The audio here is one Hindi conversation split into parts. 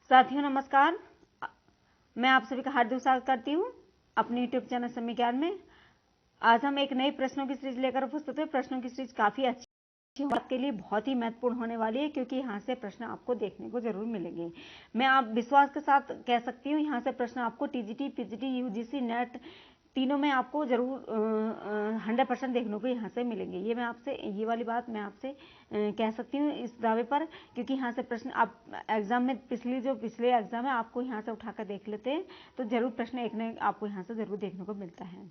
साथियों नमस्कार। मैं आप सभी का हार्दिक स्वागत करती हूँ अपने यूट्यूब चैनल समय ज्ञान में। आज हम एक नई प्रश्नों की सीरीज लेकर उपस्थित हुए। प्रश्नों की सीरीज काफी अच्छी आपके लिए बहुत ही महत्वपूर्ण होने वाली है, क्योंकि यहाँ से प्रश्न आपको देखने को जरूर मिलेंगे। मैं आप विश्वास के साथ कह सकती हूँ, यहाँ से प्रश्न आपको टीजीटी, पीजीटी, यूजीसी, नेट तीनों में आपको जरूर 100% देखने को यहाँ से मिलेंगे। ये वाली बात मैं आपसे कह सकती हूँ इस दावे पर, क्योंकि यहाँ से प्रश्न आप एग्जाम में पिछले एग्जाम है आपको यहाँ से उठाकर देख लेते हैं तो जरूर प्रश्न एक न आपको यहाँ से जरूर देखने को मिलता है।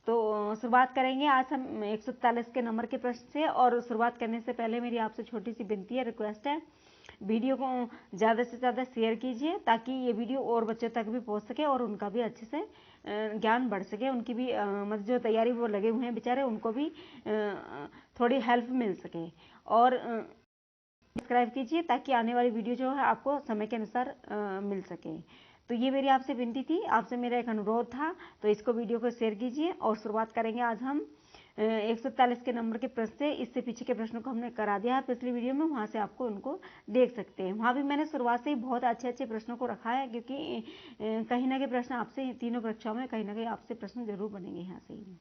तो शुरुआत करेंगे आज हम 143 के नंबर के प्रश्न से। और शुरुआत करने से पहले मेरी आपसे छोटी सी विनती है, रिक्वेस्ट है, वीडियो को ज़्यादा से ज़्यादा शेयर कीजिए ताकि ये वीडियो और बच्चों तक भी पहुंच सके और उनका भी अच्छे से ज्ञान बढ़ सके। उनकी भी मतलब जो तैयारी वो लगे हुए हैं बेचारे, उनको भी थोड़ी हेल्प मिल सके। और सब्सक्राइब कीजिए ताकि आने वाली वीडियो जो है आपको समय के अनुसार मिल सके। तो ये मेरी आपसे विनती थी, आपसे मेरा एक अनुरोध था, तो इसको वीडियो को शेयर कीजिए। और शुरुआत करेंगे आज हम 143 के नंबर के प्रश्न से। इससे पीछे के प्रश्नों को हमने करा दिया है पिछली वीडियो में, वहाँ से आपको उनको देख सकते हैं। वहाँ भी मैंने शुरुआत से ही बहुत अच्छे प्रश्नों को रखा है, क्योंकि कहीं ना कहीं प्रश्न आपसे तीनों परीक्षाओं में कहीं ना कहीं आपसे प्रश्न जरूर बनेंगे यहाँ से ही।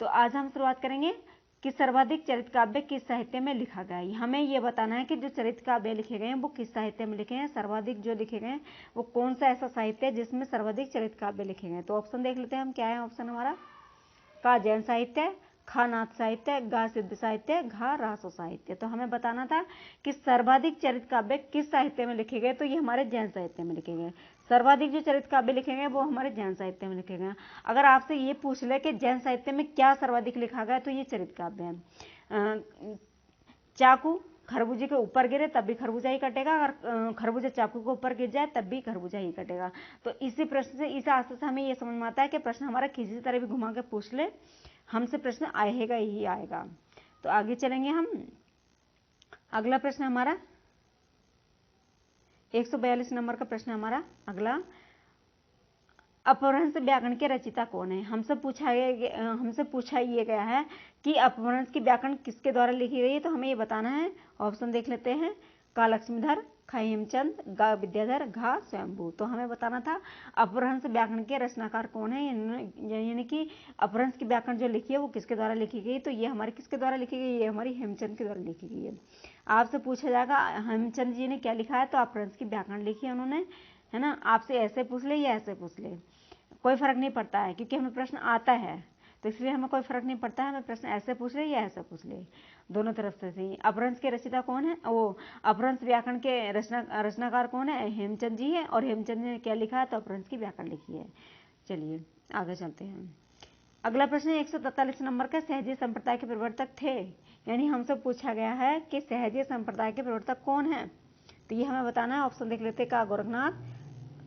तो आज हम शुरुआत करेंगे कि सर्वाधिक चरित काव्य किस साहित्य में लिखा गया है। हमें यह बताना है कि जो चरित काव्य लिखे गए हैं वो किस साहित्य में लिखे हैं। सर्वाधिक जो लिखे गए हैं वो कौन सा ऐसा साहित्य है जिसमें सर्वाधिक चरित काव्य लिखे गए हैं। तो ऑप्शन देख लेते हैं हम, क्या है ऑप्शन हमारा। का जैन साहित्य, खा नाथ साहित्य, गा सिद्ध साहित्य, घा रासो साहित्य। तो हमें बताना था कि सर्वाधिक चरित काव्य किस साहित्य में लिखे गए, तो ये हमारे जैन साहित्य में लिखे गए। सर्वाधिक जो चरित काव्य लिखे गए वो हमारे जैन साहित्य में लिखे गए। अगर आपसे ये पूछ ले कि जैन साहित्य में क्या सर्वाधिक लिखा गया, तो ये चरित काव्य है। चाकू खरबूजे के ऊपर गिरे तब भी खरबूजा ही कटेगा, अगर खरबूजा चाकू के ऊपर गिर जाए तब भी खरबूजा ही कटेगा। तो इसी प्रश्न से, इस आशा से हमें यह समझ में आता है कि प्रश्न हमारा किसी तरह भी घुमा के पूछ ले, हमसे प्रश्न आएगा ही आएगा। तो आगे चलेंगे हम। अगला प्रश्न हमारा 142 नंबर का प्रश्न हमारा अगला। अपभ्रंश व्याकरण के रचिता कौन है। हमसे पूछा ये गया है कि अपभ्रंश की व्याकरण किसके द्वारा लिखी गई है, तो हमें ये बताना है। ऑप्शन देख लेते हैं। का लक्ष्मीधर, खा हेमचंद, गा विद्याधर, घा स्वयंभू। तो हमें बताना था अपभ्रंश व्याकरण के रचनाकार कौन है, यानी कि अपभ्रंश की व्याकरण जो लिखी है वो किसके द्वारा लिखी गई। तो ये हमारी किसके द्वारा लिखी गई, ये हमारी हेमचंद के द्वारा लिखी गई है। आपसे पूछा जाएगा हेमचंद जी ने क्या लिखा है, तो अपभ्रंश की व्याकरण लिखी है उन्होंने, है ना। आपसे ऐसे पूछ ले या ऐसे पूछ ले, कोई फर्क नहीं पड़ता है, क्योंकि हमें प्रश्न आता है, तो इसलिए हमें कोई फर्क नहीं पड़ता है, हमें प्रश्न ऐसे पूछ ले या ऐसे पूछ ले, दोनों तरफ से सही। अपभ्रंश के रचयिता कौन है, वो अपभ्रंश व्याकरण के रचनाकार कौन है, हेमचंद जी है। और हेमचंद ने क्या लिखा है, तो अपभ्रंश की व्याकरण लिखी है। चलिए आगे चलते हैं। अगला प्रश्न 143 नंबर का, सहजीय संप्रदाय के प्रवर्तक थे, यानी हमसे पूछा गया है कि सहजीय संप्रदाय के प्रवर्तक कौन है। तो ये हमें बताना है। ऑप्शन देख लेते हैं। का गोरखनाथ,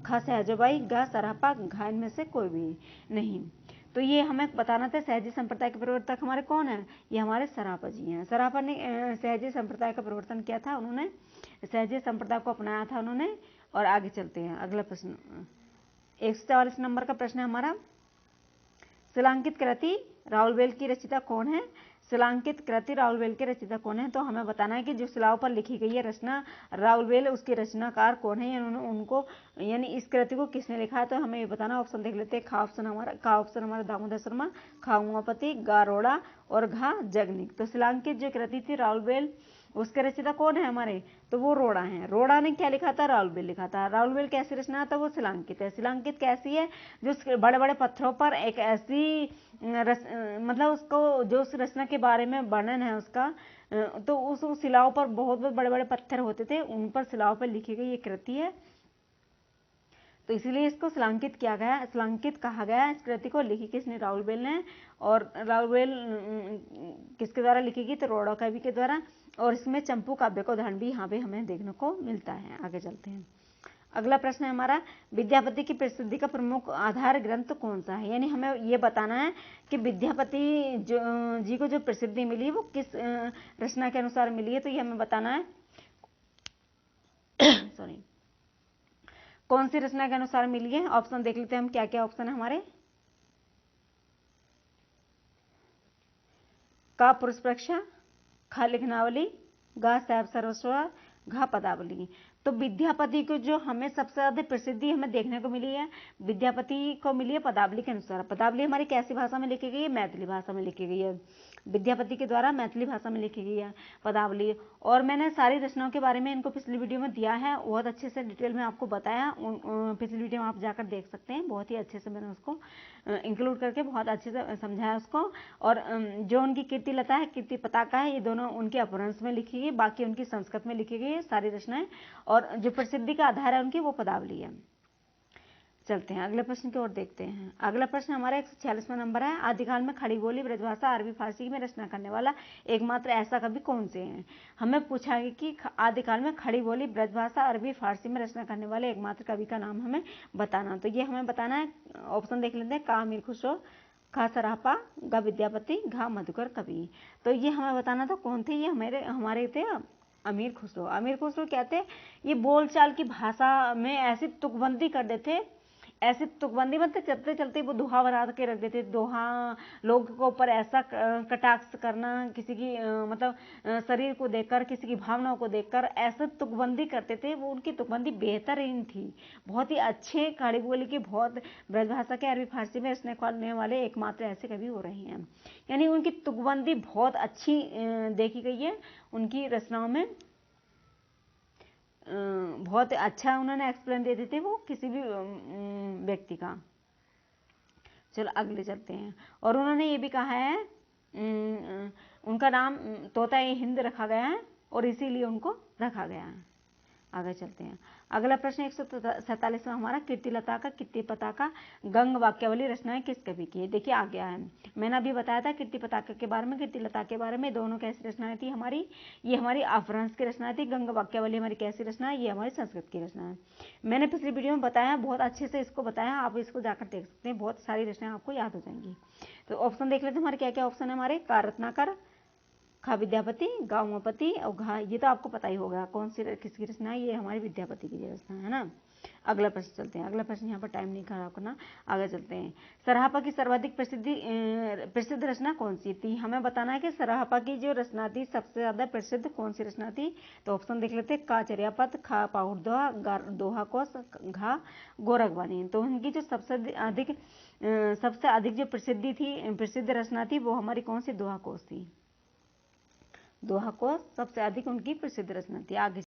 खा सहजोबाई, गा सरापा, घा इनमें से कोई भी नहीं। तो ये हमें बताना था सहजीय संप्रदाय के प्रवर्तक हमारे कौन है, ये हमारे सरापा जी हैं। सरापा ने सहजीय संप्रदाय का प्रवर्तन किया था, उन्होंने सहजीय संप्रदाय को अपनाया था उन्होंने। और आगे चलते हैं। अगला प्रश्न 144 नंबर का प्रश्न है हमारा। शिलांकित कृति राउलवेल की रचयिता कौन है। शिलांकित कृति राउलवेल के रचयिता कौन है, तो हमें बताना है कि जो शिलाओं पर लिखी गई है रचना राउलवेल, उसके रचनाकार कौन है, उनको यानी इस कृति को किसने लिखा है, तो हमें ये बताना। ऑप्शन देख लेते हैं। का ऑप्शन हमारा दामोदर शर्मा, खा उमापति, गा रोड़ा और घा जगनिक। तो शिलांकित जो कृति थी राउलवेल, उसके रचयिता कौन है हमारे, तो वो रोड़ा है। रोड़ा ने क्या लिखा था, राउलवेल लिखा था। राउलवेल कैसी रचना था, वो शिलांकित है। शिलांकित कैसी है, जो बड़े बड़े पत्थरों पर एक ऐसी मतलब उसको जो उस रचना के बारे में वर्णन है उसका, तो उस शिलाओं पर बहुत बड़े बड़े पत्थर होते थे, उन पर शिलाओं पर लिखी गई ये कृति है, तो इसीलिए इसको शिलांकित किया गया, शिलांकित कहा गया। इस कृति को लिखी किसने, राउलवेल ने। और राउलवेल किसके द्वारा लिखी गई, तो रोड़ा कवि के द्वारा। और इसमें चंपू काव्य का उदाहरण भी यहाँ पे हमें देखने को मिलता है। आगे चलते हैं। अगला प्रश्न है हमारा, विद्यापति की प्रसिद्धि का प्रमुख आधार ग्रंथ कौन सा है, यानी हमें ये बताना है कि विद्यापति जी को जो प्रसिद्धि मिली वो किस रचना के अनुसार मिली है, तो ये हमें बताना है। सॉरी, कौन सी रचना के अनुसार मिली है। ऑप्शन देख लेते हैं हम, क्या क्या ऑप्शन है हमारे। का पुरुष परीक्षा, खा लिखनावली, गा साहब सर्वस्वा, घा पदावली। तो विद्यापति को जो हमें सबसे ज़्यादा प्रसिद्धि हमें देखने को मिली है, विद्यापति को मिली है पदावली के अनुसार। पदावली हमारी कैसी भाषा में लिखी गई है? मैथिली भाषा में लिखी गई है। विद्यापति के द्वारा मैथिली भाषा में लिखी गई है पदावली। और मैंने सारी रचनाओं के बारे में इनको पिछली वीडियो में दिया है, बहुत अच्छे से डिटेल में आपको बताया। पिछली वीडियो में आप जाकर देख सकते हैं, बहुत ही अच्छे से मैंने उसको इंक्लूड करके बहुत अच्छे से समझाया उसको। और जो उनकी कीर्ति लता है, कीर्ति पताका है, ये दोनों उनके अपभ्रंश में लिखी गई, बाकी उनकी संस्कृत में लिखी गई है सारी रचनाएं। और जो प्रसिद्धि का आधार है उनकी वो पदावली है। चलते हैं अगले प्रश्न की ओर देखते हैं। अगला प्रश्न हमारा 146वां नंबर है। आदिकाल में खड़ी बोली ब्रजभाषा अरबी फारसी में रचना करने वाला एकमात्र ऐसा कवि कौन से हैं? हमें पूछा गया कि आदिकाल में खड़ी बोली ब्रजभाषा अरबी फारसी में रचना करने वाले एकमात्र कवि का नाम हमें बताना। तो ये हमें बताना है, ऑप्शन देख लेते हैं। का अमीर खुसरो, खा सरापा, ग विद्यापति, घा मधुकर कवि। तो ये हमें बताना था कौन थे। ये हमारे थे अमीर खुसरो। अमीर खुसरो क्या थे? ये बोलचाल की भाषा में ऐसी तुकबंदी कर देते, ऐसी तुकबंदी मतलब चलते चलते वो दोहा बना के रख देते। दोहा लोगों के ऊपर ऐसा कटाक्ष करना, किसी की मतलब शरीर को देखकर, किसी की भावनाओं को देखकर ऐसा तुकबंदी करते थे। वो उनकी तुकबंदी बेहतरीन थी, बहुत ही अच्छे खड़ी बोली की, बहुत ब्रजभाषा के अरबी फारसी में रचना करने वाले एकमात्र ऐसे कवि हो रहे हैं। यानी उनकी तुकबंदी बहुत अच्छी देखी गई है उनकी रचनाओं में। बहुत अच्छा उन्होंने एक्सप्लेन दे देते वो किसी भी व्यक्ति का। चलो आगे चलते हैं। और उन्होंने ये भी कहा है उनका नाम तोता ए हिंद रखा गया है और इसीलिए उनको रखा गया है। आगे चलते हैं। अगला प्रश्न 147 में हमारा कीर्तिलता का कीर्ति पताका गंग वाक्यावली रचनाएं किस कवि की है? देखिए आ गया है, मैंने अभी बताया था कीर्ति पताका के बारे में, कीर्तिलता के बारे में। दोनों कैसी रचनाएं थी हमारी? ये हमारी अपभ्रंश की रचनाएं थी। गंग वाक्यावली हमारी कैसी रचना है? ये हमारी संस्कृत की रचना है। मैंने पिछली वीडियो में बताया, बहुत अच्छे से इसको बताया, आप इसको जाकर देख सकते हैं, बहुत सारी रचनाएं आपको याद हो जाएंगी। तो ऑप्शन देख लेते हैं हमारे क्या क्या ऑप्शन है हमारे। का रत्नाकर, खा विद्यापति, गा उमापति और घा, ये तो आपको पता ही होगा कौन सी किसकी रचना है। ये हमारी विद्यापति की रचना है ना। अगला प्रश्न चलते हैं। अगला प्रश्न यहाँ पर टाइम नहीं खराब करना, आगे चलते हैं। सराहपा की सर्वाधिक प्रसिद्ध रचना कौन सी थी? हमें बताना है कि सराहपा की जो रचना थी सबसे ज्यादा प्रसिद्ध कौन सी रचना थी। तो ऑप्शन देख लेते हैं। का चर्यापद, खा पाहुर दोहा, गा दोहा कोश, घा गोरखवाणी। तो उनकी जो सबसे अधिक जो प्रसिद्ध रचना थी वो हमारी कौन सी? दोहा कोश थी। दोहा कोश सबसे अधिक उनकी प्रसिद्ध रचना थी। आगे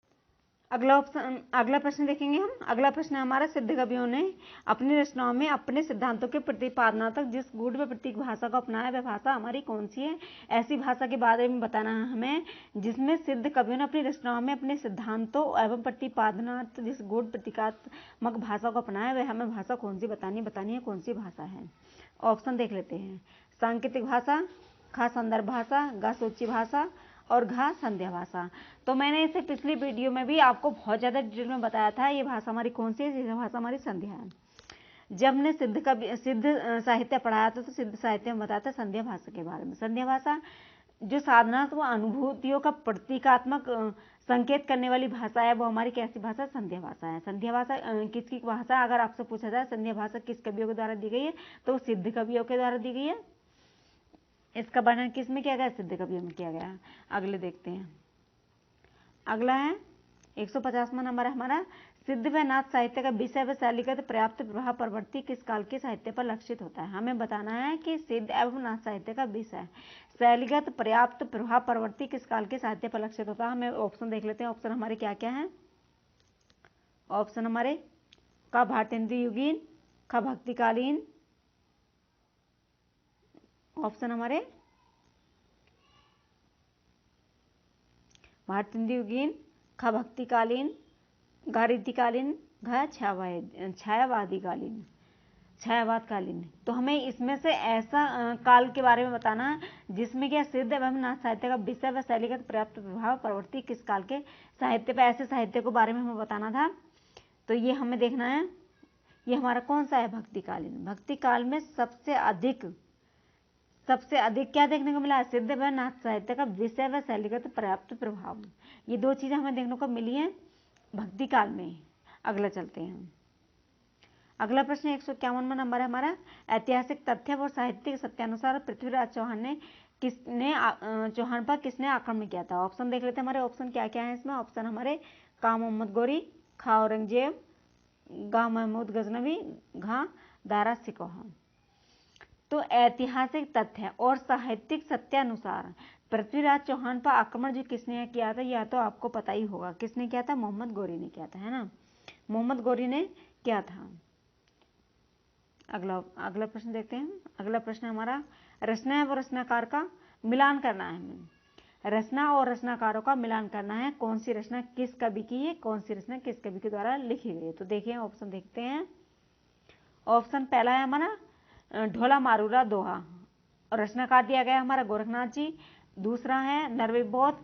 अगला प्रश्न देखेंगे हम। अगला प्रश्न हमारा, सिद्ध कवियों ने अपनी रचनाओं में अपने सिद्धांतों के प्रतिपादनात्मक जिस गूढ़ व प्रतीक भाषा को अपनाया वह भाषा हमारी कौन सी है? ऐसी भाषा के बारे में बताना है हमें जिसमें सिद्ध कवियों ने अपनी रचनाओं में अपने सिद्धांतों एवं प्रतिपादनात्मक जिस गूढ़ प्रतीकात्मक भाषा को अपनाया वह हमें भाषा कौन सी बतानी है, कौन सी भाषा है। ऑप्शन देख लेते हैं। सांकेतिक भाषा, खा संदर्भ भाषा, गा सूची भाषा और घा संध्या भाषा। तो मैंने इसे पिछली वीडियो में भी आपको बहुत ज़्यादा डिटेल में बताया था। ये भाषा हमारी कौन सी है? ये भाषा हमारी संध्या है। जब हमने सिद्ध साहित्य पढ़ाया था तो सिद्ध साहित्य में बताया था संध्या भाषा के बारे में। संध्या भाषा जो साधना व अनुभूतियों का प्रतीकात्मक संकेत करने वाली भाषा है वो हमारी कैसी भाषा? संध्या भाषा है। संध्या भाषा किसकी भाषा? अगर आपसे पूछा जाए संध्या भाषा किस कवियों के द्वारा दी गई है तो सिद्ध कवियों के द्वारा दी गई है। इसका वर्णन किस में किया गया? सिद्ध कवियों में किया गया। अगले देखते हैं। अगला है 150वां नंबर है हमारा। सिद्ध व नाथ साहित्य का विषय व शैलीगत पर्याप्त प्रभाव प्रवृत्ति किस काल के साहित्य पर लक्षित होता है? हमें बताना है कि सिद्ध एवं नाथ साहित्य का विषय शैलीगत पर्याप्त प्रभाव प्रवृत्ति किस काल के साहित्य पर लक्षित होता है। हमें ऑप्शन देख लेते हैं। ऑप्शन हमारे क्या क्या है? ऑप्शन हमारे का भारतेंद्र युगीन, का भक्तिकालीन, ऑप्शन हमारे भारतेंद्र युगीन, खा भक्तिकालीन, घा रीतिकालीन, घा छायावादकालीन। तो हमें इसमें से ऐसा काल के बारे में बताना है जिसमें क्या सिद्ध एवं नाथ साहित्य का विषय व शैलीगत पर्याप्त प्रभाव प्रवृत्ति किस काल के साहित्य पर, ऐसे साहित्य के बारे में हमें बताना था। तो ये हमें देखना है ये हमारा कौन सा है? भक्तिकालीन। भक्तिकाल में सबसे अधिक क्या देखने को मिला? सिद्ध व नाथ साहित्य का विषय व शैलीगत पर्याप्त प्रभाव। ये दो चीजें हमें देखने को मिली हैं भक्ति काल में। अगला चलते हैं। अगला प्रश्न 151वां नंबर है हमारा। ऐतिहासिक तथ्य और साहित्यिक सत्यानुसार पृथ्वीराज चौहान पर किसने आक्रमण किया था? ऑप्शन देख लेते हैं हमारे। ऑप्शन क्या क्या है इसमें? ऑप्शन हमारे का मोहम्मद गोरी, खा औरंगजेब, गा महमूद गजनवी, घा दारा सिकोह। तो ऐतिहासिक तथ्य और साहित्यिक सत्यानुसार पृथ्वीराज चौहान पर आक्रमण जो किसने किया था, यह तो आपको पता ही होगा। किसने किया था? मोहम्मद गोरी ने किया था, है ना, मोहम्मद गोरी ने किया था। अगला प्रश्न देखते हैं। अगला प्रश्न हमारा, रचना व रचनाकार का मिलान करना है हमें। रचना और रचनाकारों का मिलान करना है। कौन सी रचना किस कवि की है, कौन सी रचना किस कवि के द्वारा लिखी गई है। तो देखिए ऑप्शन देखते हैं। ऑप्शन पहला है हमारा ढोला मारूरा दोहा, और रचनाकार दिया गया हमारा गोरखनाथ जी। दूसरा है नरवे बौद्ध,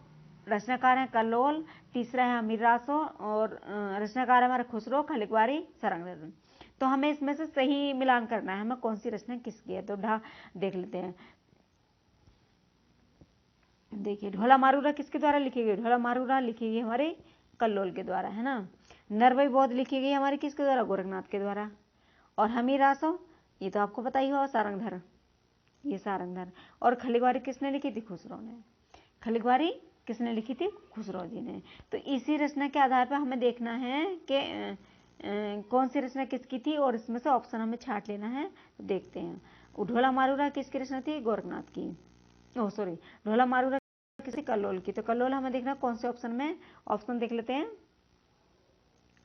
रचनाकार है कल्लोल। तीसरा है अमीर रासो, और रचनाकार है हमारा खुसरो, खलिकवारी, सारंगधर। तो हमें इसमें से सही मिलान करना है, हमें कौन सी रचना किसकी है। तो देख लेते हैं। देखिए ढोला मारूरा किसके द्वारा लिखी गई? ढोला मारूरा लिखी गई हमारे कल्लोल के द्वारा, है ना। नरवई बौद्ध लिखी गई हमारी किसके द्वारा? गोरखनाथ के द्वारा। और हमीर रासो, ये तो आपको पता ही होगा, सारंगधर, ये सारंगधर। और खलिकवारी किसने लिखी थी? खुसरो ने। खलिकवारी किसने लिखी थी? खुसरो जी ने। तो इसी रचना के आधार पर हमें देखना है कि कौन सी रचना किसकी थी, और इसमें से ऑप्शन हमें छांट लेना है। तो देखते हैं। ढोला मारूरा किसकी रचना थी? गोरखनाथ की। सॉरी, ढोला मारूरा किसी कल्लोल की। तो कल्लोल हमें देखना कौन से ऑप्शन में। ऑप्शन देख लेते हैं।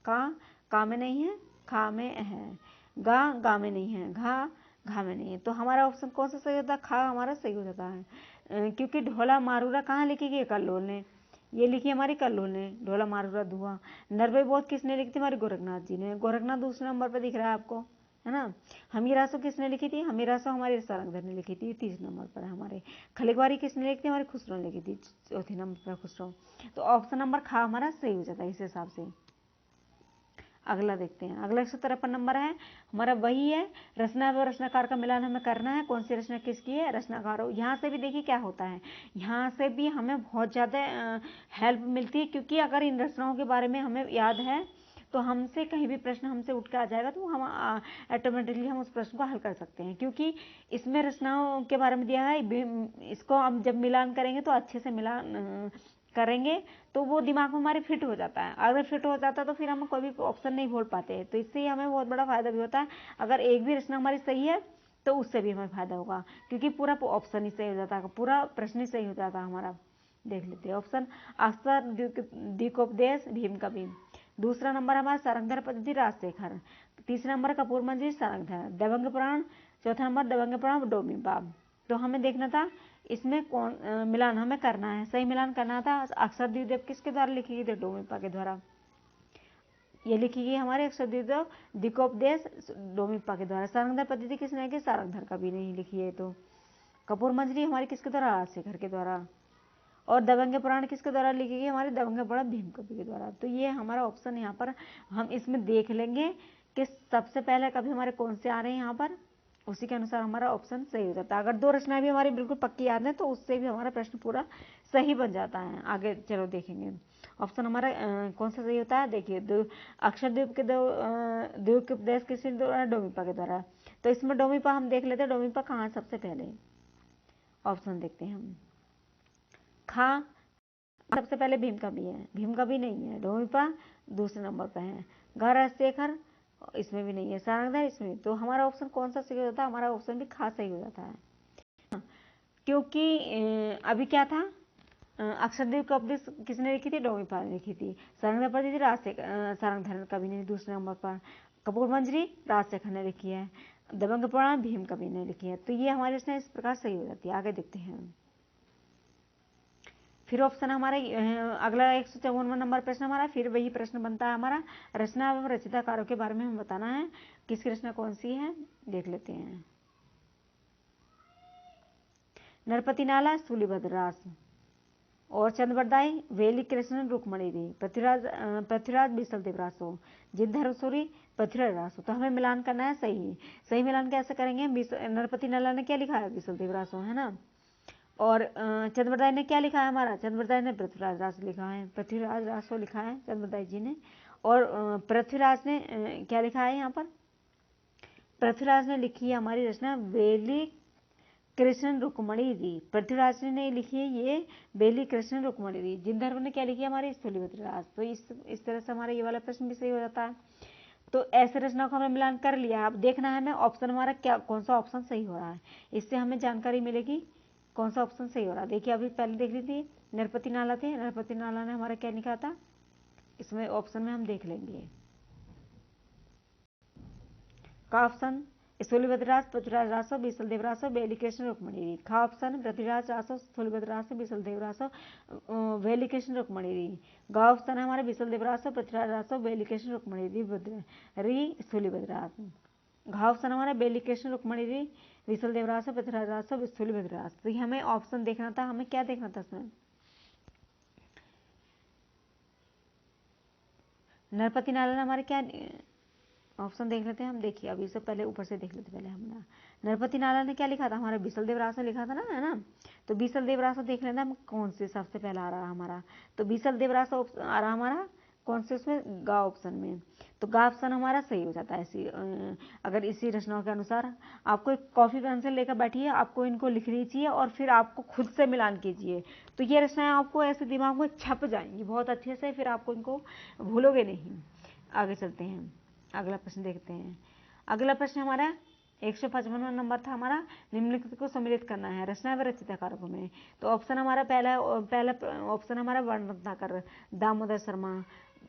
का में नहीं है, खा में है, गा में नहीं है, घा में नहीं है। तो हमारा ऑप्शन कौन सा सही होता है? खा हमारा सही हो जाता है, क्योंकि ढोला मारूरा कहाँ लिखी गई? कल्लोल ने, ये लिखी हमारी कल्लोल ने, ढोला मारूरा दुआ। नरवे बौद्ध किसने लिखी थी? हमारे गोरखनाथ जी ने। गोरखनाथ दूसरे नंबर पर दिख रहा है आपको, है ना। हमीरासो किसने लिखी थी? हमीरासो हमारे सारंगधर ने लिखी थी, तीसरे नंबर पर है हमारे। खलिकवारी किसने लिखी थी? हमारे खुसरो ने लिखी थी, चौथे नंबर पर खुसरो। तो ऑप्शन नंबर खा हमारा सही हो जाता है इस हिसाब से। अगला देखते हैं। अगला 153 नंबर है हमारा, वही है रचना व रचनाकार का मिलान हमें करना है। कौन सी रचना किसकी है? रचनाकारों। यहाँ से भी देखिए क्या होता है, यहाँ से भी हमें बहुत ज़्यादा हेल्प मिलती है, क्योंकि अगर इन रचनाओं के बारे में हमें याद है तो हमसे कहीं भी प्रश्न हमसे उठ के आ जाएगा, तो हम ऑटोमेटिकली हम उस प्रश्न को हल कर सकते हैं, क्योंकि इसमें रचनाओं के बारे में दिया है। इसको हम जब मिलान करेंगे तो अच्छे से मिलान करेंगे तो वो दिमाग में हमारे फिट हो जाता है। अगर फिट हो जाता है तो फिर हम कोई भी ऑप्शन नहीं भूल पाते, तो इससे हमें बहुत बड़ा फायदा भी होता है। अगर एक भी रचना हमारी सही है तो उससे भी हमें फायदा होगा, क्योंकि पूरा ऑप्शन ही सही हो जाता है, पूरा प्रश्न ही सही हो जाता है हमारा। देख लेते हैं ऑप्शन। अक्सर द्वीपोपदेश भीम का भीम। दूसरा नंबर हमारा सारंगधर पद्धति राजशेखर। तीसरा नंबर कपूर मंजिल सारंगधर। दबंग पुराण। चौथा नंबर दबंग पुराण डोमी बाब। तो हमें देखना था इसमें कौन मिलान हमें करना है, सही मिलान करना था। अक्षर द्वीप किसके द्वारा लिखी गई थी? डोमिपा के द्वारा। ये लिखी गई हमारे अक्षर द्वीप दिकोपदेश डोमिपा के द्वारा। सारंगधर पद्धति किसने की? सारंगधर का भी नहीं लिखी है। तो कपूर मंजरी हमारी किसके द्वारा? राजशेखर के द्वारा। और दबंग पुराण किसके द्वारा लिखी गई? हमारे दबंग पुराण भीम कवि के द्वारा। तो ये हमारा ऑप्शन यहाँ पर हम इसमें देख लेंगे कि सबसे पहले कभी हमारे कौन से आ रहे हैं यहाँ पर, उसी के अनुसार हमारा ऑप्शन सही हो जाता है। अगर दो रचनाएं भी हमारी बिल्कुल पक्की याद है तो उससे भी हमारा प्रश्न पूरा सही बन जाता है। आगे चलो देखेंगे ऑप्शन हमारा कौन सा सही होता है। देखिए अक्षर द्वीप के द्वीप के उपदेश किसके द्वारा? डोमिपा के द्वारा। तो इसमें डोमिपा हम देख लेते हैं, डोमिपा कहाँ सबसे पहले। ऑप्शन देखते हैं हम। खा सबसे पहले भीम का भी है, भीम का भी नहीं है। डोमिपा दूसरे नंबर पर है। राजशेखर इसमें भी नहीं है। सारंगधर इसमें भी। तो हमारा ऑप्शन कौन सा सही हो जाता है? हमारा ऑप्शन भी खा सही हो जाता है, क्योंकि अभी क्या था, अक्षरद्वीप का उपदेश किसने लिखी थी? डोमिपा ने लिखी थी। सारंगधर पर थी राजशेखर, सारंगधर कवि ने दूसरे नंबर पर। कपूर मंजरी राजशेखर ने लिखी है। दबंग पुराण भीम कवि ने लिखी है। तो ये हमारी रचना इस प्रकार सही हो जाती है। आगे देखते हैं। फिर ऑप्शन हमारा अगला 154वां नंबर प्रश्न हमारा, फिर वही प्रश्न बनता है हमारा, रचना एवं रचयिताकारों के बारे में हमें बताना है, किसकी रचना कौन सी है। देख लेते हैं। नरपति नाला सूलीभद्ररास और चंद्रवरदाई वेली कृष्ण रुक्मणी दी। पृथ्वीराज बीसल देवरासो, जिद्धरसूरी पृथ्वीराज रासो। तो हमें मिलान करना है सही मिलान कैसे करेंगे? नरपति नाला ने क्या लिखा है? बीसल देवरासो, है ना। और चंद्रवरदाई ने क्या लिखा है हमारा? चंद्रवरदाई ने पृथ्वीराज रासो लिखा है, पृथ्वीराज रासो लिखा है चंद्रवरदाई जी ने। और पृथ्वीराज ने क्या लिखा है यहाँ पर? पृथ्वीराज ने लिखी है हमारी रचना वेली कृष्ण रुक्मणी री। पृथ्वीराज ने लिखी है ये बेली कृष्ण रुक्मणी री। जिनधर्म ने क्या लिखी है हमारी स्थूलिबद्रीराज। तो इस तरह से हमारा ये वाला प्रश्न भी सही हो जाता है। तो ऐसे रचनाओं का हमें मिलान कर लिया। अब देखना है हमें ऑप्शन हमारा क्या, कौन सा ऑप्शन सही हो रहा है, इससे हमें जानकारी मिलेगी कौन सा ऑप्शन सही हो रहा है। देखिए अभी पहले देख ली थी नरपति नाला थे, नरपति नाला ने हमारा क्या लिखा था, इसमें ऑप्शन में हम देख लेंगे का ऑप्शन स्थूलिबद्रीराज, पृथ्वीराज रासो, बीसल देव रासो, बेली कृष्ण रुक्मणी। खा ऑप्शन पृथ्वीराज रासो, स्थूलिबद्रीराज, बीसल देव रासो, बेली कृष्ण रुक्मणी। गा ऑप्शन है हमारे बीसल देव रासो, पृथ्वीराज रासो, बेली कृष्ण रुक्मणी री स्थूलिबद्रीराज। घा ऑप्शन हमारा बेली कृष्ण रुक्मणी री, बीसल देव रासो, पृथ्वीराज रासो, स्थूलिबद्रीराज। तो ये हमें ऑप्शन देखना था, हमें क्या देखना था इसमें, नरपति नारायण हमारे क्या ऑप्शन देख लेते हैं हम। देखिए अभी से पहले ऊपर से देख लेते पहले हम। नरपति नारायण ने क्या लिखा था हमारा, बीसल देव रासो लिखा था ना, है ना। तो बीसल देव रासो देख लेना हम कौन से सबसे पहला आ रहा हमारा। तो बीसल देव रासो आ रहा हमारा कौन से, उसमें गा ऑप्शन में। तो गा ऑप्शन हमारा सही हो जाता है। अगर इसी रचनाओं के अनुसार आपको एक कॉपी पेंसिल लेकर बैठिए, आपको इनको लिख लीजिए और फिर आपको खुद से मिलान कीजिए। तो ये रचनाएं आपको ऐसे दिमाग में छप जाएंगी बहुत अच्छे से, फिर आपको इनको भूलोगे नहीं। आगे चलते हैं, अगला प्रश्न देखते हैं। अगला प्रश्न हमारा 155वां नंबर था हमारा, निम्नलिखित को सम्मिलित करना है रचना व रचयिता में। तो ऑप्शन हमारा पहला ऑप्शन हमारा वर्णरत्नाकर दामोदर शर्मा,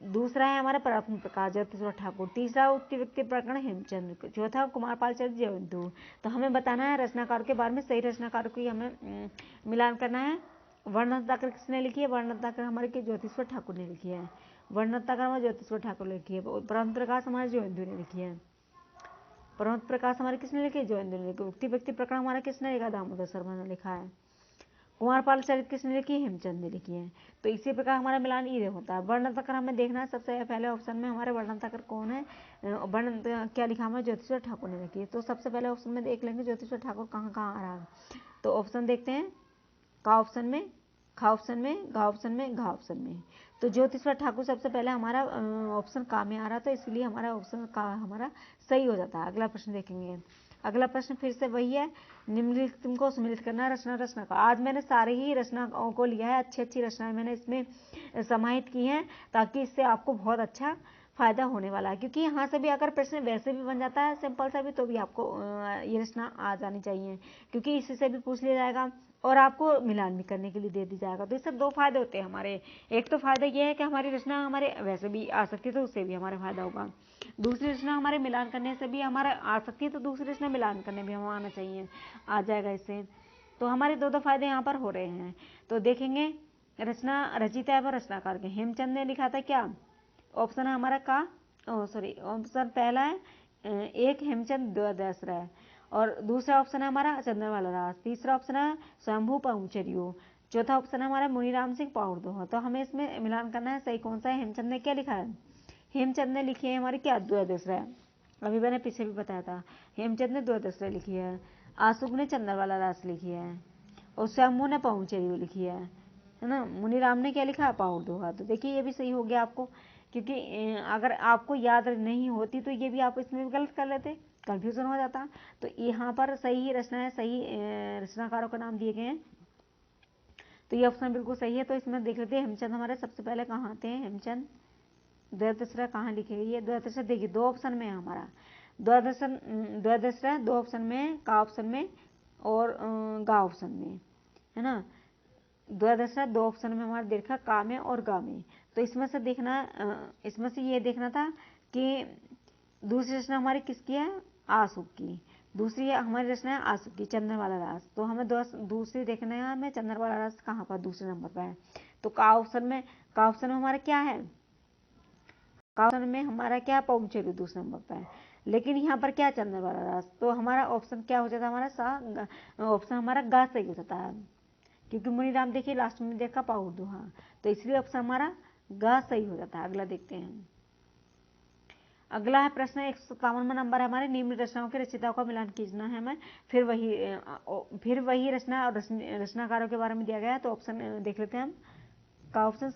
दूसरा है हमारा परात्म प्रकाश ज्योतिष ठाकुर, तीसरा उक्ति व्यक्ति प्रकरण हेमचंद्र, चौथा कुमारपाल चरित्र जयवंतु। तो हमें बताना है रचनाकार के बारे में, सही रचनाकार को हमें मिलान करना है। वर्णरत्नाकर किसने लिखी है, वर्णरत्नाकर हमारे के ज्योतिष ठाकुर ने लिखी है, वर्णरत्नाकर हमारे ज्योतिष ठाकुर ने लिखी है। परात्म प्रकाश हमारे जयवंतु ने लिखी है, परात्म प्रकाश हमारे किसने लिखी है, जयवंतु ने लिखी। उक्ति व्यक्ति प्रकरण हमारा किसने लिखा, दामोदर शर्मा ने लिखा है। कुमारपाल चरित्र किसने लिखी है, हेमचंद ने लिखी है। तो इसी प्रकार हमारा मिलान ये होता है। वर्णरत्नाकर हमें देखना है, सबसे पहले ऑप्शन में हमारे वर्णरत्नाकर कौन है, वर्ण क्या लिखा हमारे ज्योतिष ठाकुर ने लिखी है। तो सबसे पहले ऑप्शन में देख लेंगे ज्योतिष ठाकुर कहाँ कहाँ आ रहा है। तो ऑप्शन देखते हैं, का ऑप्शन में, खा ऑप्शन में, गा ऑप्शन में, घा ऑप्शन में। तो ज्योतिष ठाकुर सबसे पहले हमारा ऑप्शन का में आ रहा था, इसलिए हमारा ऑप्शन का हमारा सही हो जाता है। अगला प्रश्न देखेंगे। अगला प्रश्न फिर से वही है, निम्नलिखित को सम्मिलित करना रचना का। आज मैंने सारे ही रचनाओं को लिया है, अच्छी अच्छी रचनाएं मैंने इसमें समाहित की हैं, ताकि इससे आपको बहुत अच्छा फायदा होने वाला है। क्योंकि यहाँ से भी अगर प्रश्न वैसे भी बन जाता है सिंपल सा भी, तो भी आपको ये रचना आ जानी चाहिए, क्योंकि इसी से भी पूछ लिया जाएगा और आपको मिलान भी करने के लिए दे दी जाएगा। तो इससे दो फायदे होते हैं हमारे। एक तो फायदा ये है कि हमारी रचना हमारे वैसे भी आ सकती है, तो उससे भी हमारा फायदा होगा। दूसरी रचना हमारे मिलान करने से भी हमारा आ सकती है, तो दूसरी रचना मिलान करने भी हमें आना चाहिए, आ जाएगा इससे। तो हमारे दो फायदे यहाँ पर हो रहे हैं। तो देखेंगे रचना रचिता है व रचनाकार के। हेमचंद ने लिखा था क्या, ऑप्शन है हमारा का, ऑप्शन पहला है एक हेमचंद द्वादशराय, और दूसरा ऑप्शन है हमारा चंद्रवाला दास, तीसरा ऑप्शन है स्वयंभू पाहुचर्यो, चौथा ऑप्शन है हमारा मुनीराम सिंह पाउरदो। तो हमें इसमें मिलान करना है, सही कौन सा है। हेमचंद ने क्या लिखा है, हेमचंद ने लिखी है हमारी क्या, द्वादशराय। अभी मैंने पीछे भी बताया था, हेमचंद ने द्वादशराय लिखी है, आशुक ने चंद्रवाला दास लिखी है, और स्वयंभू ने पाहुचर्यो लिखी है ना। मुनीराम ने क्या लिखा, पाउरदो। तो देखिए ये भी सही हो गया आपको, क्योंकि अगर आपको याद नहीं होती तो ये भी आप इसमें भी गलत कर लेते, कंफ्यूजन हो जाता। तो यहाँ पर सही रचना है, सही रचनाकारों का नाम दिए गए हैं, तो ये ऑप्शन बिल्कुल सही है। तो इसमें देख लेते हैं हेमचंद हमारे सबसे पहले कहाँ आते हैं, हेमचंद द्वादशराय कहाँ लिखी गई है। द्वादशराय देखिए दो ऑप्शन में है हमारा, द्वादशराय दो ऑप्शन में, का ऑप्शन में और गा ऑप्शन में, है ना। द्वादशराय दो ऑप्शन में हमारा देखा, का में और गा में। तो इसमें से देखना, इसमें से ये देखना था कि दूसरी रचना हमारी किसकी है, आशुक की। दूसरी हमारी रचना है आशुक की, चंद्रवाला दास। तो हमें दूसरी देखना है हमें, चंद्रवाला दास कहाँ पर दूसरे नंबर पर है। तो का ऑप्शन में, का ऑप्शन में हमारा क्या है, का ऑप्शन में हमारा क्या, पाहुचर्यो दूसरे नंबर पर है, लेकिन यहाँ पर क्या, चंद्रवाला दास। तो हमारा ऑप्शन क्या हो जाता है, हमारा सा ऑप्शन हमारा गा सही हो जाता है, क्योंकि मुनीराम देखिए लास्ट में देखा पाउरदो, हाँ, तो इसलिए ऑप्शन हमारा गा सही हो जाता है। अगला देखते हैं। अगला है प्रश्न 157वां नंबर है हमारे, निम्न रचनाओं के रचयिताओं का मिलान कीजना है हमें। फिर वही रचना और रचनाकारों के बारे में दिया गया है। तो ऑप्शन देख लेते हैं हम। का ऑप्शन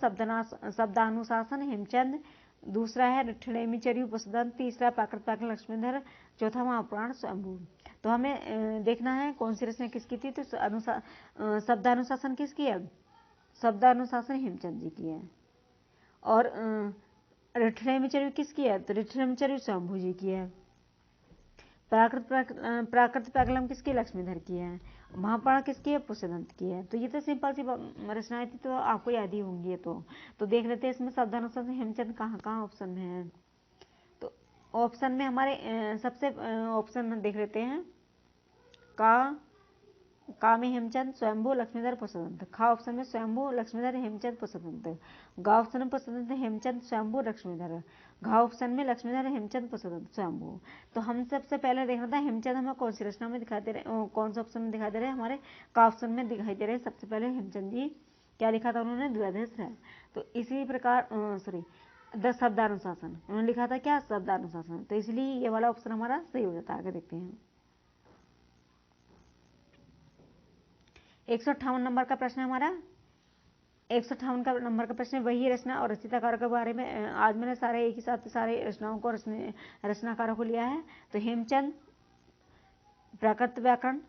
शब्दानुशासन हेमचंद, दूसरा है ठेमी चर्यु उपसदन, तीसरा प्राकृत लक्ष्मीधर, चौथा महापुराण स्वयंभू। तो हमें देखना है कौन सी रचना किसकी थी। तो शब्दानुशासन किसकी है? शब्दानुशासन हेमचंद जी की है। और रिठ्ठेमेचर्यु किसकी है? तो रिठ्ठेमेचर्यु शंभू जी की है। प्राकृत पैगलम किसकी? लक्ष्मीधर की है। महाप्राण किसकी है? पुष्यदंत की है। तो ये तो सिंपल सी रचनाएं थी, तो आपको याद ही होंगी ये तो देख लेते हैं इसमें शब्दानुशासन हेमचंद कहाँ कहाँ ऑप्शन में है। तो ऑप्शन में हमारे सबसे ऑप्शन में देख लेते हैं का में हेमचंद, स्वयंभू, लक्ष्मीधर, पुष्यदंत। खा ऑप्शन में स्वयंभू, लक्ष्मीधर, हेमचंद, पुष्यदंत। गा ऑप्शन में पुष्यदंत, हेमचंद, स्वयंभू, लक्ष्मीधर। घा ऑप्शन में लक्ष्मीधर, हेमचंद, पुष्यदंत, स्वयंभू। तो हम सबसे पहले देखना था हेमचंद हमें कौन सी रचना में दिखाई दे रहे, कौन सा ऑप्शन में दिखाई दे रहे हैं? हमारे का ऑप्शन में दिखाई दे रहे हैं। सबसे पहले हेमचंद जी क्या लिखा था उन्होंने? द्व्यदेश है। तो इसी प्रकार द शब्दानुशासन उन्होंने लिखा था क्या? शब्दानुशासन। तो इसलिए ये वाला ऑप्शन हमारा सही हो जाता है। आगे देखते हैं 158 नंबर का प्रश्न है हमारा। 158 का नंबर का प्रश्न वही रचना और रचयिताकारों के बारे में। आज मैंने सारे एक ही साथ सारे रचनाओं को रचनाकारों को लिया है। तो हेमचंद प्राकृत व्याकरण,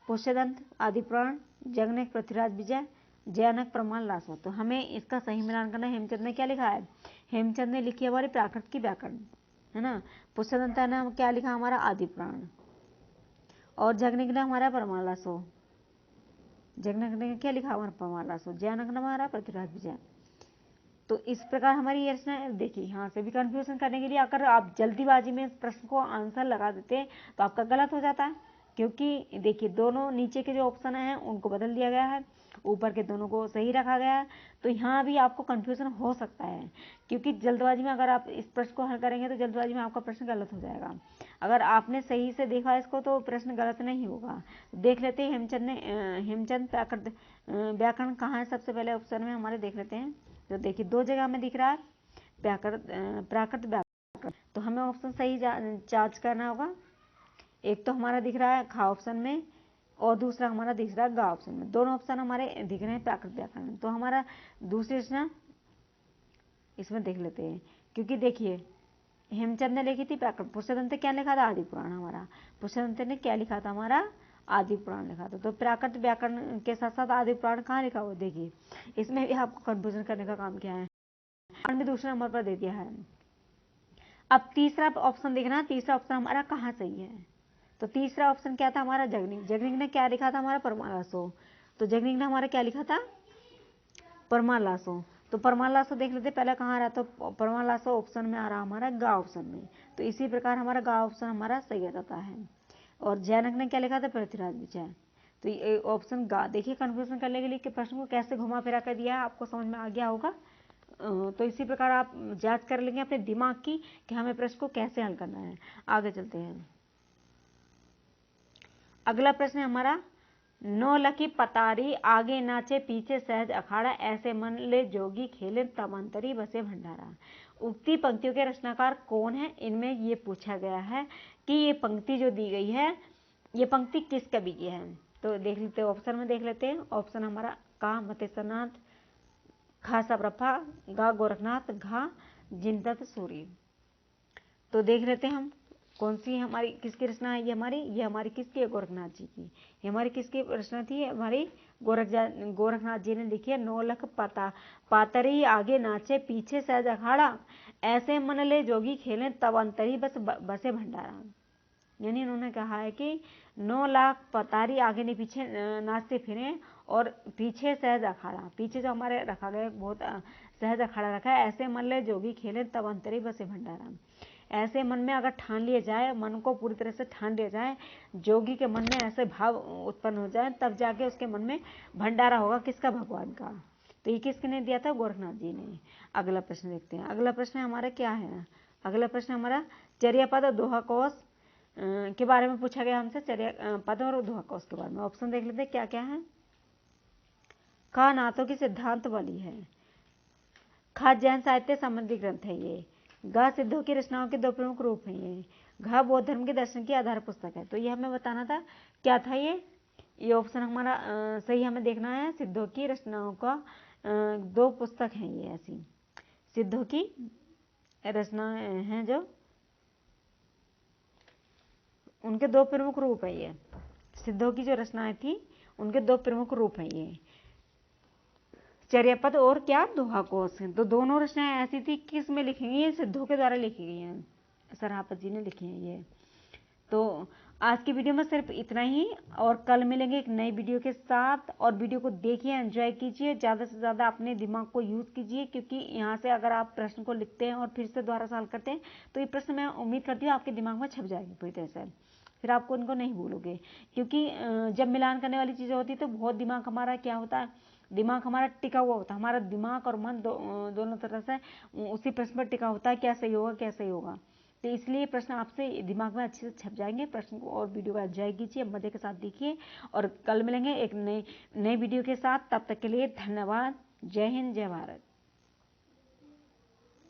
पुष्यदंत आदिपुराण, जगनेक पृथ्वीराज विजय, जयानक प्रमाण लासो। तो हमें इसका सही मिलान करना है। हेमचंद ने क्या लिखा है? हेमचंद ने लिखी हमारी प्राकृत की व्याकरण, है ना। पुष्यदंत ने क्या लिखा? हमारा आदिपुराण। और जगनेक ने हमारा प्रमाण लासो। जगनक ने क्या लिखा? हमारा प्रमाण लासो। जयानक ने हमारा पृथ्वीराज विजय। तो इस प्रकार हमारी ये रचना देखिए। यहाँ से भी कंफ्यूजन करने के लिए अगर आप जल्दीबाजी में इस प्रश्न को आंसर लगा देते हैं तो आपका गलत हो जाता है, क्योंकि देखिए दोनों नीचे के जो ऑप्शन हैं उनको बदल दिया गया है, ऊपर के दोनों को सही रखा गया है। तो यहाँ भी आपको कंफ्यूजन हो सकता है, क्योंकि जल्दबाजी में अगर आप इस प्रश्न को हल करेंगे तो जल्दबाजी में आपका प्रश्न गलत हो जाएगा। अगर आपने सही से देखा इसको तो प्रश्न गलत नहीं होगा। देख लेते हैं हेमचंद प्राकृत व्याकरण कहाँ है? सबसे पहले ऑप्शन में हमारे देख लेते हैं। तो देखिए दो जगह में दिख रहा है प्राकृत व्याकरण। तो हमें ऑप्शन सही चार्ज करना होगा। एक तो हमारा दिख रहा है खा ऑप्शन में, और दूसरा हमारा दिख रहा है गा ऑप्शन में। दोनों ऑप्शन हमारे दिख रहे हैं प्राकृत व्याकरण में। तो हमारा दूसरी रचना इसमें देख लेते हैं, क्योंकि देखिए हेमचंद ने लिखी थी प्राकृत, पुष्यदंत ने क्या लिखा था? आदिपुराण। हमारा पुष्यदंत ने क्या लिखा था? हमारा आदिपुराण लिखा था। तो प्राकृत व्याकरण के साथ साथ आदिपुराण कहाँ लिखा हुआ? देखिए इसमें भी आपको कंफ्यूजन करने का काम किया है, भी दूसरे नंबर पर दे दिया है। अब तीसरा ऑप्शन देखना, तीसरा ऑप्शन हमारा कहाँ सही है? तो तीसरा ऑप्शन क्या था? हमारा जगनिक। जगनिक ने क्या लिखा था? हमारा परमाण लासो। तो जगनिक ने हमारा क्या लिखा था? परमाण लासो। तो परमाण लासो देख लेते पहले कहाँ आ रहा। तो परमाण लासो ऑप्शन में आ रहा हमारा गा ऑप्शन में। तो इसी प्रकार हमारा गा ऑप्शन हमारा सही आ जाता है। और जैनक ने क्या लिखा था? पृथ्वीराज विजय। तो ये ऑप्शन गा। देखिए कंफ्यूजन करने के लिए कि प्रश्न को कैसे घुमा फिरा कर दिया है, आपको समझ में आ गया होगा। तो इसी प्रकार आप जांच कर लेंगे अपने दिमाग की कि हमें प्रश्न को कैसे हल करना है। आगे चलते हैं। अगला प्रश्न है हमारा, नौ लखी पतारी आगे नाचे पीछे सहज अखाड़ा, ऐसे मन ले जोगी खेले तमंतरी बसे भंडारा। उक्ति पंक्तियों के रचनाकार कौन है? इनमें ये पूछा गया है कि ये पंक्ति जो दी गई है ये पंक्ति किस कवि की है। तो देख लेते हैं, ऑप्शन में देख लेते हैं। ऑप्शन हमारा का मतेश्वरनाथ, खा सप्रफा, गा गोरखनाथ, घा जिनदत्त सूरी। तो देख लेते हैं हम कौन सी हमारी किसकी रचना है। ये हमारी किसकी है? गोरखनाथ जी की। ये हमारी किसकी रचना थी? हमारी गोरखनाथ जी ने लिखी है। नौ लख पातरी आगे नाचे पीछे सहज अखाड़ा, ऐसे मन ले जोगी खेले तब अंतरी बसे भंडारा। यानी उन्होंने कहा है कि 9 लाख पतारी आगे नहीं पीछे नाचते फिरे और पीछे सहज अखाड़ा, पीछे जो हमारे रखा गया बहुत सहज अखाड़ा रखा है। ऐसे मन ले जोगी खेले तब अंतरी बसे भंडारा। ऐसे मन में अगर ठान लिया जाए, मन को पूरी तरह से ठान लिया जाए, जोगी के मन में ऐसे भाव उत्पन्न हो जाए, तब जाके उसके मन में भंडारा होगा। किसका? भगवान का। तो ये किसने दिया था? गोरखनाथ जी ने। अगला प्रश्न देखते हैं। अगला प्रश्न हमारा क्या है? अगला प्रश्न हमारा चर्यापद और दोहा कोश के बारे में पूछा गया हमसे। चर्यापद और दोहा कोश के बारे में ऑप्शन देख लेते क्या क्या है। खा नाथों की सिद्धांत वाली है। खा जैन साहित्य संबंधी ग्रंथ है ये। गा सिद्धों की रचनाओं के 2 प्रमुख रूप हैं ये। घा बौद्ध धर्म के दर्शन की आधार पुस्तक है। तो ये हमें बताना था क्या था ये ऑप्शन हमारा सही हमें देखना है। सिद्धों की रचनाओं का 2 पुस्तक हैं ये ऐसी। सिद्धों की रचनाएं हैं जो उनके दो प्रमुख रूप है। ये सिद्धों की जो रचनाएं थी उनके दो प्रमुख रूप हैं, ये चर्यापद और क्या, दोहाकोश। तो दोनों रचनाएं ऐसी थी किस में लिखी गई है, सिद्धों के द्वारा लिखी गई हैं, सराहपत जी ने लिखी है ये। तो आज की वीडियो में सिर्फ इतना ही, और कल मिलेंगे एक नई वीडियो के साथ। और वीडियो को देखिए, एंजॉय कीजिए, ज़्यादा से ज़्यादा अपने दिमाग को यूज़ कीजिए, क्योंकि यहाँ से अगर आप प्रश्न को लिखते हैं और फिर से दोबारा सॉल्व करते हैं तो ये प्रश्न मैं उम्मीद करती हूँ आपके दिमाग में छप जाएंगे पूरी तरह से, फिर आपको उनको नहीं भूलोगे। क्योंकि जब मिलान करने वाली चीज़ें होती है तो बहुत दिमाग हमारा क्या होता है, दिमाग हमारा टिका हुआ होता है, हमारा दिमाग और मन दोनों तरह से उसी प्रश्न पर टिका होता है, क्या सही होगा क्या सही होगा। तो इसलिए प्रश्न आपसे दिमाग में अच्छे से छप जाएंगे। प्रश्न को और वीडियो को एंजॉय कीजिए, मजे के साथ देखिए, और कल मिलेंगे एक नई वीडियो के साथ। तब तक के लिए धन्यवाद। जय हिंद, जय भारत।